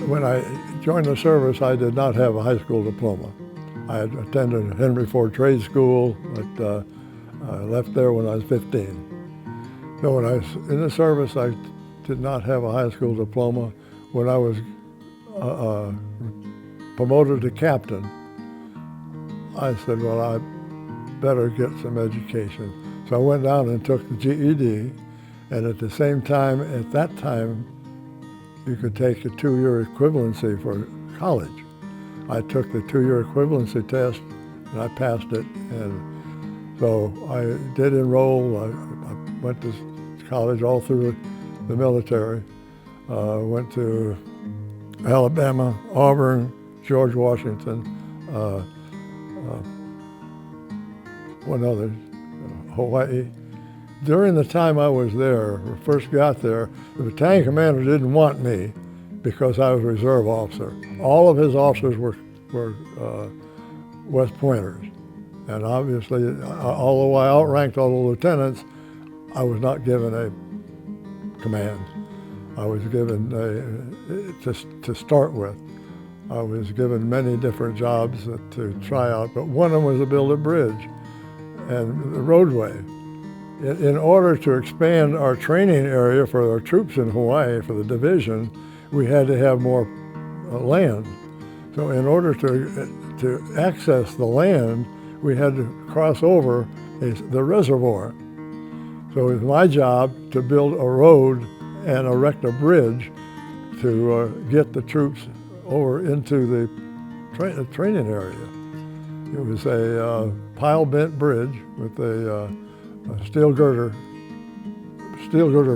When I joined the service, I did not have a high school diploma. I had attended Henry Ford Trade School, but I left there when I was 15. So when I was in the service, I did not have a high school diploma. When I was promoted to captain, I said, well, I better get some education. So I went down and took the GED, and at the same time, at that time, you could take a 2-year equivalency for college. I took the 2-year equivalency test, and I passed it, and so I did enroll. I went to college all through the military. Went to Alabama, Auburn, George Washington, one other, Hawaii. During the time I was there, first got there, the battalion commander didn't want me because I was a reserve officer. All of his officers were West Pointers. And obviously, although I outranked all the lieutenants, I was not given a command. I was given, to start with, I was given many different jobs to try out, but one of them was to build a bridge and the roadway. In order to expand our training area for our troops in Hawaii, for the division, we had to have more land. So in order to access the land, we had to cross over the reservoir. So it was my job to build a road and erect a bridge to get the troops over into the training area. It was a pile-bent bridge with a steel girder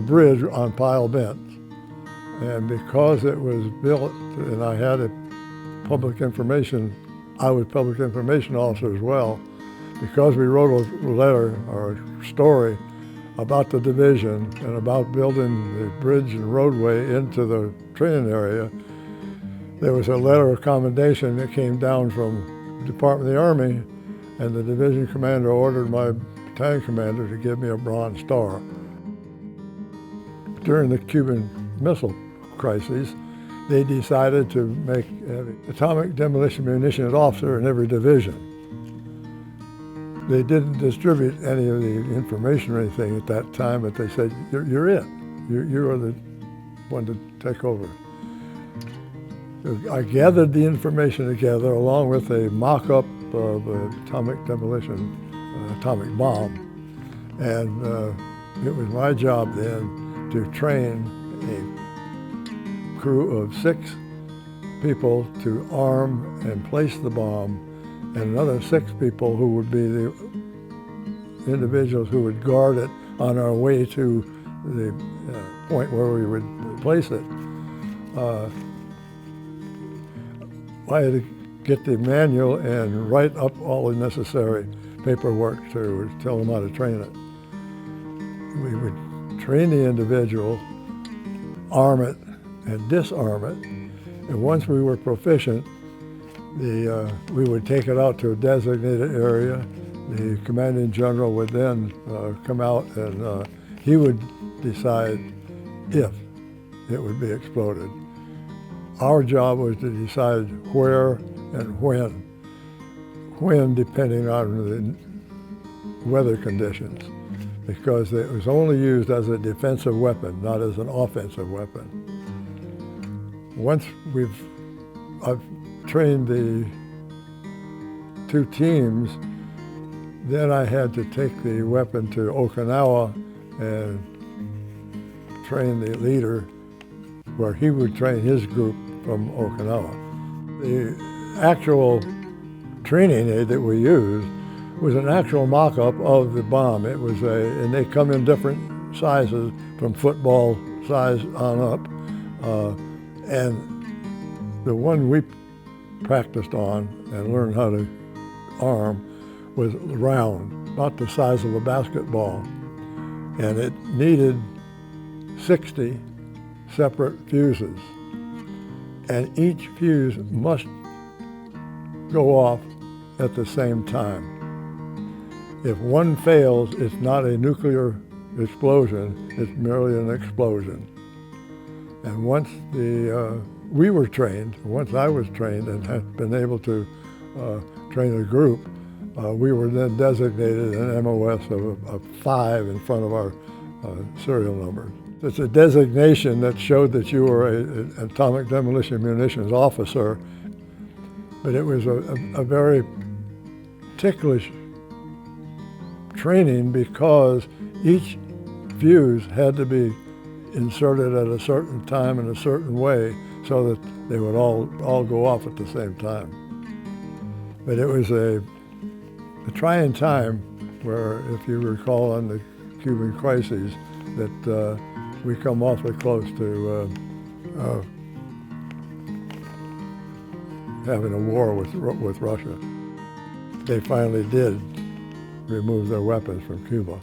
bridge on pile bents. And because it was built, and I had a public information, I was public information officer as well, because we wrote a letter or a story about the division and about building the bridge and roadway into the training area, there was a letter of commendation that came down from the Department of the Army, and the division commander ordered my battalion commander to give me a Bronze Star. During the Cuban Missile Crisis, they decided to make an atomic demolition munitions officer in every division. They didn't distribute any of the information or anything at that time, but they said, you're it. You are the one to take over. I gathered the information together along with a mock-up of an atomic demolition, atomic bomb. And it was my job then to train a crew of 6 people to arm and place the bomb, and another 6 people who would be the individuals who would guard it on our way to the point where we would place it. I had to get the manual and write up all the necessary paperwork to tell them how to train it. We would train the individual, arm it, and disarm it. And once we were proficient, we would take it out to a designated area. The commanding general would then come out and he would decide if it would be exploded. Our job was to decide where and when depending on the weather conditions, because it was only used as a defensive weapon, not as an offensive weapon. Once I've trained the 2 teams, then I had to take the weapon to Okinawa and train the leader, where he would train his group from Okinawa. The actual training aid that we used was an actual mock-up of the bomb. It was and they come in different sizes, from football size on up. And the one we practiced on and learned how to arm was round, about the size of a basketball. And it needed 60 separate fuses. And each fuse must go off at the same time. If one fails, it's not a nuclear explosion, it's merely an explosion. And once the we were trained, once I was trained and had been able to train a group, we were then designated an MOS of 5 in front of our serial numbers. It's a designation that showed that you were an atomic demolition munitions officer, but it was a very ticklish training because each fuse had to be inserted at a certain time in a certain way so that they would all go off at the same time. But it was a trying time where, if you recall on the Cuban crises, that we come awfully close to having a war with Russia. They finally did remove their weapons from Cuba.